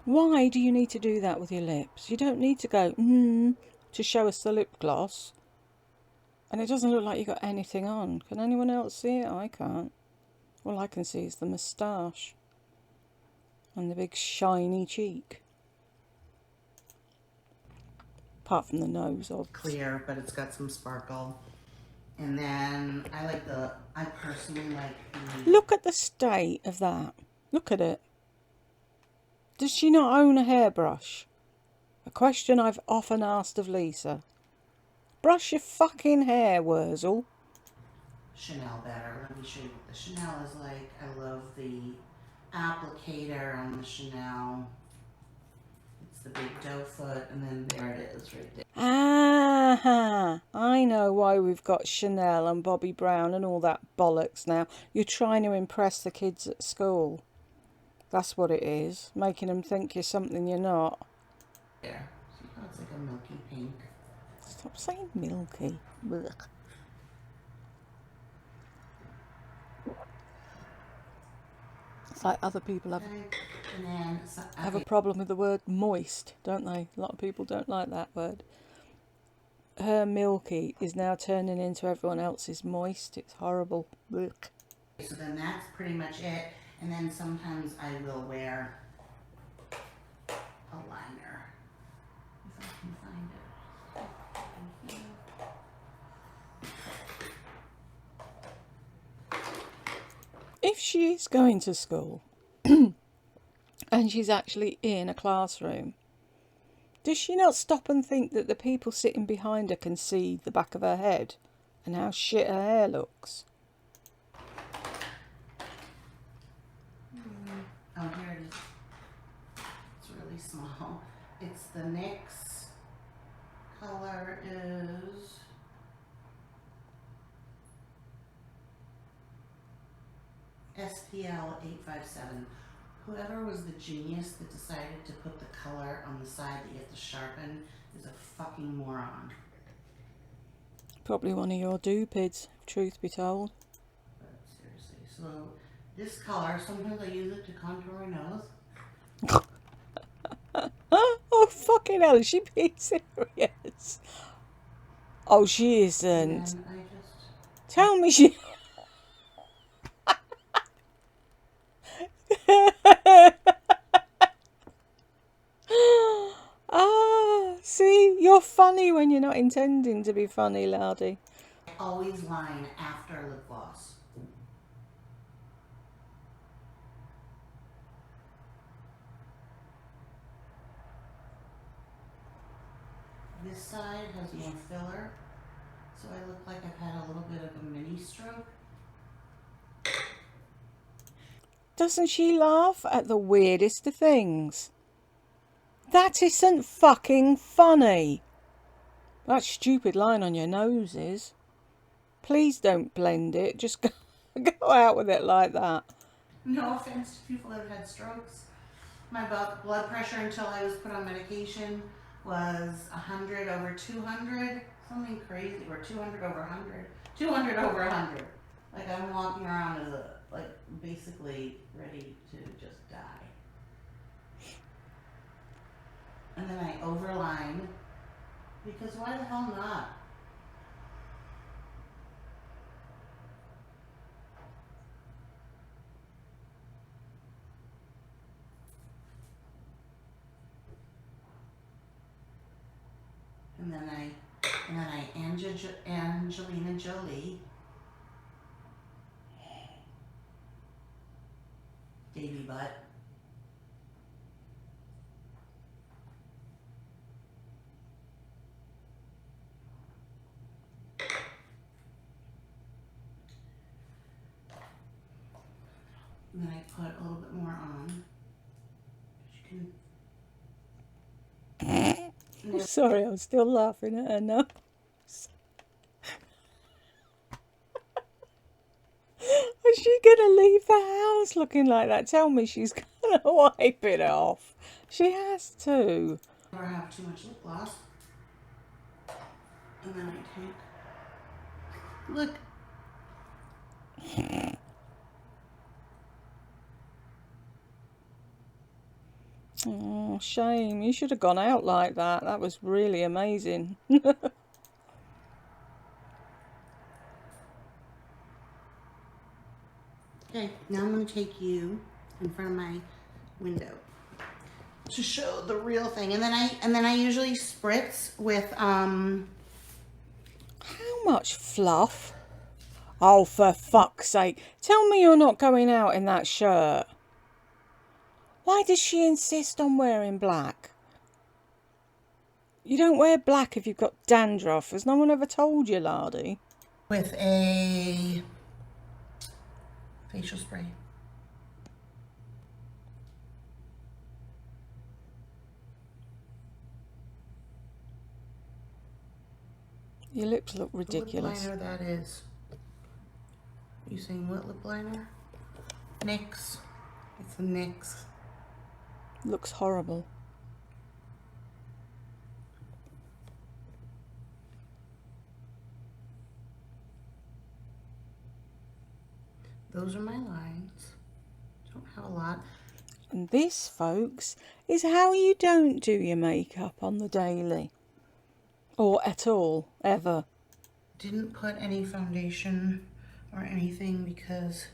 Why do you need to do that with your lips? You don't need to go, to show us the lip gloss. And it doesn't look like you got anything on. Can anyone else see it? I can't. All I can see is the moustache. And the big shiny cheek. Apart from the nose, obviously. Clear, but it's got some sparkle. And then I personally like the... Look at the state of that. Look at it. Does she not own a hairbrush? A question I've often asked of Lisa. Brush your fucking hair, Wurzel. Chanel better. Let me show you what the Chanel is like. I love the applicator on the Chanel. It's the big doe foot, and then there it is right there. Ah, I know why we've got Chanel and Bobby Brown and all that bollocks now. You're trying to impress the kids at school. That's what it is. Making them think you're something you're not. There. See how it's like a milky pink? Stop saying milky. Blech. It's like other people have a problem with the word moist, don't they? A lot of people don't like that word. Her milky is now turning into everyone else's moist. It's horrible. Blech. So then that's pretty much it. And then sometimes I will wear a liner. If I can find it. If she is going to school and she's actually in a classroom, does she not stop and think that the people sitting behind her can see the back of her head and how shit her hair looks? Oh, here it is. It's really small. It's the NYX. Color is SPL 857. Whoever was the genius that decided to put the color on the side that you have to sharpen is a fucking moron. Probably one of your dupids, truth be told. But seriously, so this color, sometimes I use it to contour my nose. Oh, fucking hell, is she being serious? Oh, she isn't. Tell me she... Ah, see, you're funny when you're not intending to be funny, laddie. I always line after lip gloss. This side has more filler, so I look like I've had a little bit of a mini stroke. Doesn't she laugh at the weirdest of things? That isn't fucking funny. That stupid line on your nose is. Please don't blend it. Just go out with it like that. No offense to people that have had strokes. My blood pressure until I was put on medication was 100 over 200. Something crazy. Or 200 over 100. 200 over 100. Like I'm walking around as basically ready to just die. And then I overline, because why the hell not? And then I Angelina Jolie. Baby butt. And then I put a little bit more on. You can... Sorry, I'm still laughing at her now. Is she gonna leave the house looking like that? Tell me she's gonna wipe it off. She has to. Never have too much lip gloss. And then I take... Look. Oh, shame. You should have gone out like that. That was really amazing. Okay, now I'm going to take you in front of my window to show the real thing. And then I usually spritz with How much fluff? Oh, for fuck's sake. Tell me you're not going out in that shirt. Why does she insist on wearing black? You don't wear black if you've got dandruff. Has no one ever told you, Lardy? with a facial spray. Your lips look ridiculous. Lip liner that is. You saying what lip liner? NYX. It's a NYX. Looks horrible. Those are my lines. Don't have a lot. And this, folks, is how you don't do your makeup on the daily. Or at all, ever. Didn't put any foundation or anything because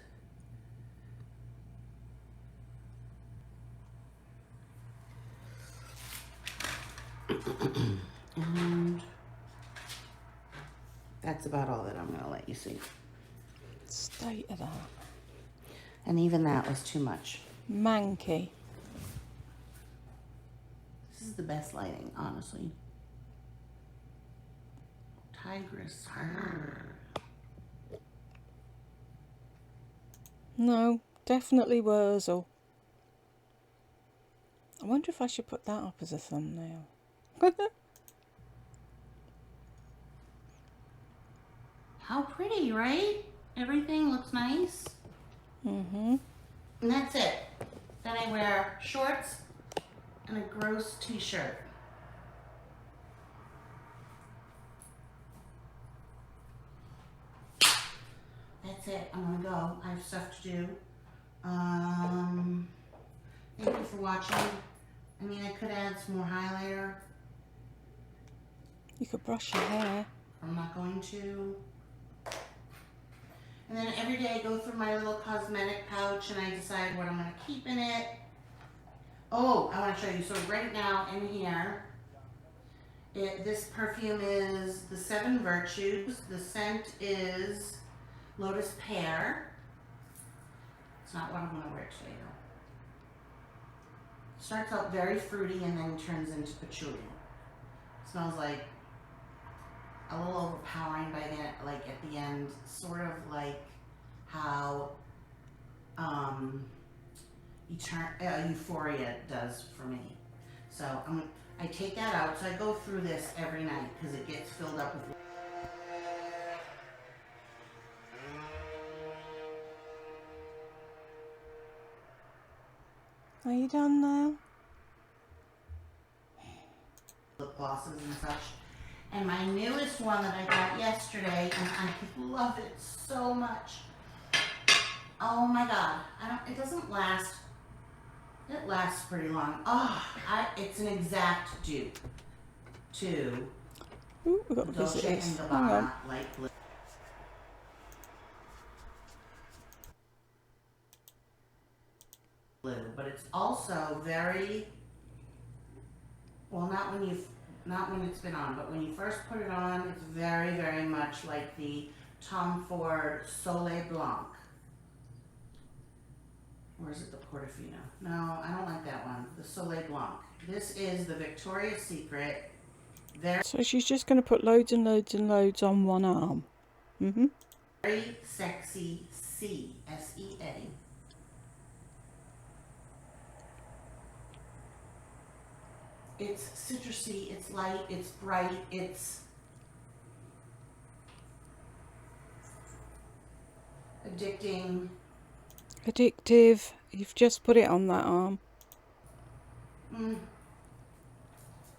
and that's about all that I'm going to let you see. State of that. And even that was too much. Manky. This is the best lighting, honestly. Tigress. No, definitely Wurzel. I wonder if I should put that up as a thumbnail. How pretty, right? Everything looks nice. Mm-hmm. And that's it. Then I wear shorts and a gross t-shirt. That's it. I'm gonna go. I have stuff to do. Thank you for watching. I mean, I could add some more highlighter. You could brush your hair. I'm not going to. And then every day I go through my little cosmetic pouch and I decide what I'm going to keep in it. Oh, I want to show you. So right now in here, this perfume is the 7 Virtues. The scent is Lotus Pear. It's not what I'm going to wear today though. Starts out very fruity and then turns into patchouli. Smells like a little overpowering by the, like at the end, sort of like how Euphoria does for me. So I take that out. So I go through this every night because it gets filled up with. Are you done now? Lip glosses and such. And my newest one that I got yesterday, and I love it so much. Oh my God. It doesn't last. It lasts pretty long. Oh, it's an exact dupe to Ooh, we've got to visit Dolce this. & Hang on. Gabbana light blue. But it's also very, well, not when it's been on, but when you first put it on, it's very, very much like the Tom Ford Soleil Blanc. Or is it the Portofino? No, I don't like that one. The Soleil Blanc. This is the Victoria's Secret. So she's just going to put loads and loads and loads on one arm. Mm-hmm. Very sexy C, S-E-A. It's citrusy, it's light, it's bright, it's addicting. Addictive. You've just put it on that arm.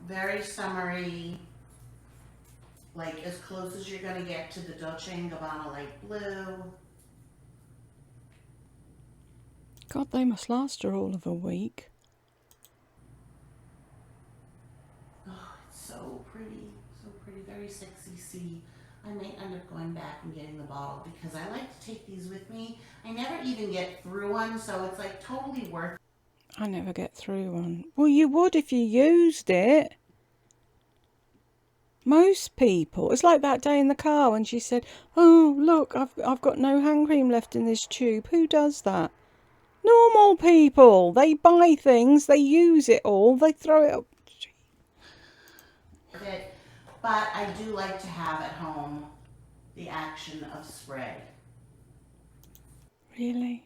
Very summery, like as close as you're gonna get to the Dolce & Gabbana light blue. God, they must last her all of a week. see. I might end up going back and getting the bottle because I like to take these with me. I never even get through one, so it's like totally worth it. I never get through one. Well, you would if you used it. Most people. It's like that day in the car when she said, "Oh, look, I've got no hand cream left in this tube." Who does that? Normal people. They buy things, they use it all, they throw it up. But I do like to have at home the action of spray. Really?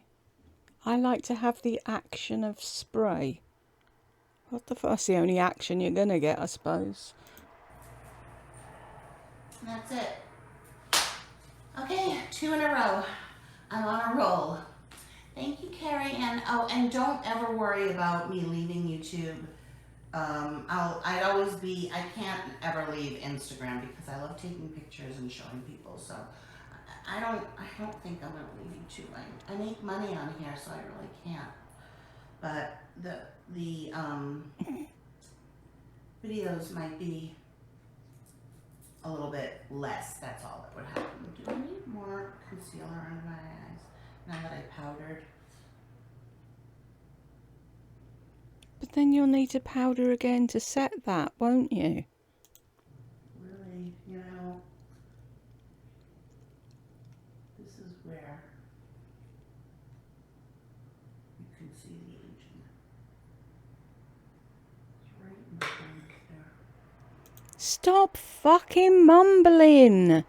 I like to have the action of spray. What the fuck? That's the only action you're gonna get, I suppose. And that's it. Okay, 2 in a row. I'm on a roll. Thank you, Carrie. And don't ever worry about me leaving YouTube. I can't ever leave Instagram because I love taking pictures and showing people. So I don't think I'm gonna leave YouTube. I make money on here, so I really can't. But the videos might be a little bit less. That's all that would happen. Do I need more concealer under my eyes now that I powdered? But then you'll need to powder again to set that, won't you? Really, this is where you can see the aging. It's right in the front there. Stop fucking mumbling!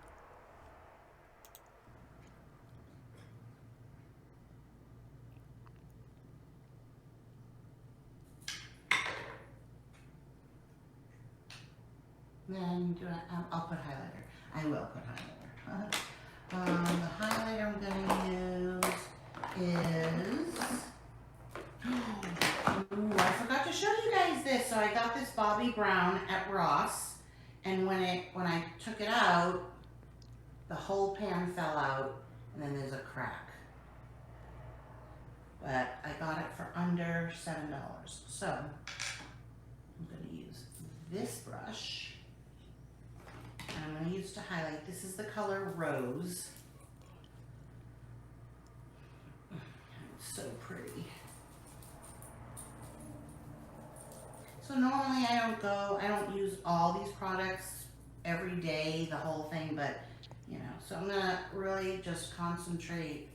Then I'll put highlighter. I will put highlighter. The highlighter I'm gonna use is. Ooh, I forgot to show you guys this. So I got this Bobbi Brown at Ross, and when I took it out, the whole pan fell out, and then there's a crack. But I got it for under $7. So I'm gonna use this brush. And I'm going to use to highlight. This is the color Rose. It's so pretty. So normally I don't use all these products every day, the whole thing, but so I'm going to really just concentrate.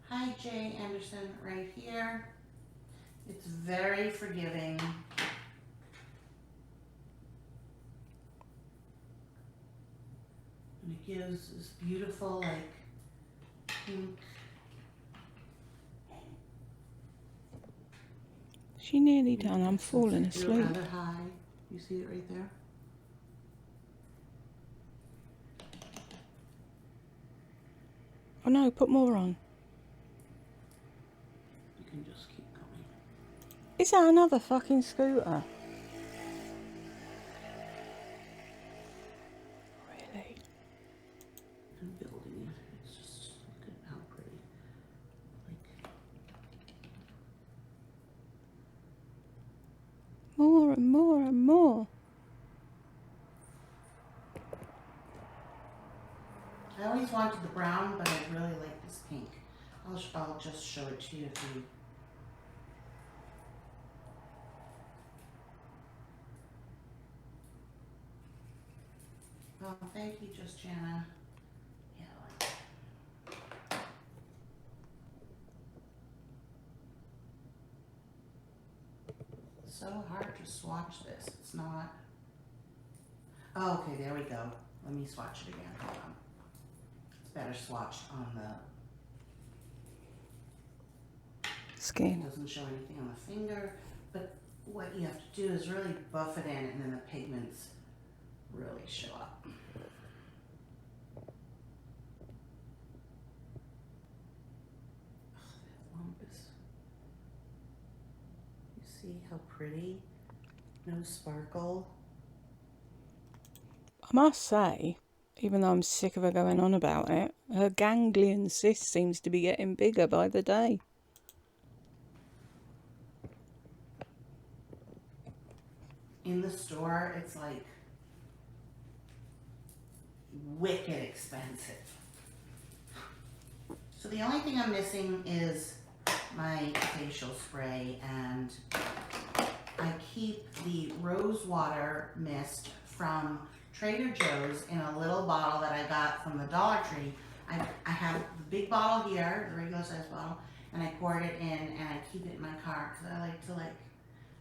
Hi, Jay Anderson, right here. It's very forgiving. And it gives this beautiful, like, pink. She nearly done. I'm falling asleep. Rather high. You see it right there? Oh no, put more on. You can just keep going. Is that another fucking scooter? Really? I'm building it. It's just, look at how pretty. Like, More and more and more. I always wanted the brown, but I really like this pink. I'll just show it to you if you. Oh, thank you, Just Jana. Yeah. So hard to swatch this. It's not. Oh, okay, there we go. Let me swatch it again. Hold on. It's better swatched on the Skin. It doesn't show anything on the finger, but what you have to do is really buff it in, and then the pigments really show up. Oh, that lump is. You see how pretty? No sparkle. I must say, even though I'm sick of her going on about it, her ganglion cyst seems to be getting bigger by the day. In the store, it's like wicked expensive. So the only thing I'm missing is my facial spray, and I keep the rose water mist from Trader Joe's in a little bottle that I got from the Dollar Tree. I have the big bottle here, the regular size bottle, and I poured it in and I keep it in my car because I like to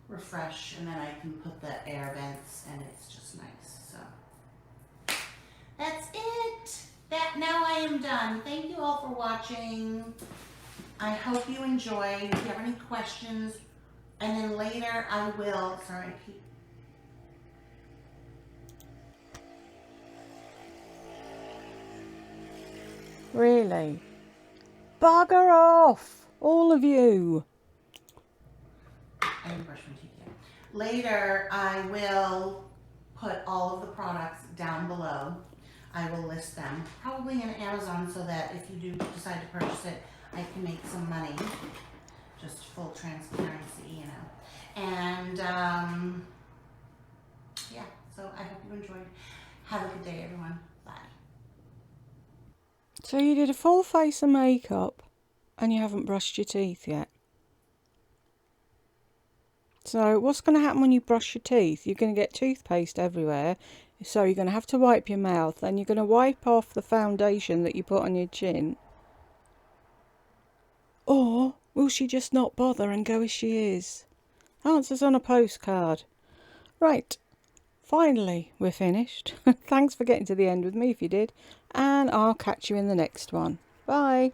refresh, and then I can put the air vents and it's just nice. So that's it. Now I am done. Thank you all for watching. I hope you enjoyed. If you have any questions, and then later I will, sorry, I keep. Really? Bugger off, all of you. I didn't brush my teeth yet. Later, I will put all of the products down below. I will list them, probably in Amazon, so that if you do decide to purchase it, I can make some money. Just full transparency, you know. And yeah, so I hope you enjoyed. Have a good day, everyone. Bye. So you did a full face of makeup and you haven't brushed your teeth yet. So what's going to happen when you brush your teeth? You're going to get toothpaste everywhere. So you're going to have to wipe your mouth, and you're going to wipe off the foundation that you put on your chin. Or will she just not bother and go as she is? Answers on a postcard. Right. Finally, we're finished. Thanks for getting to the end with me if you did. And I'll catch you in the next one. Bye.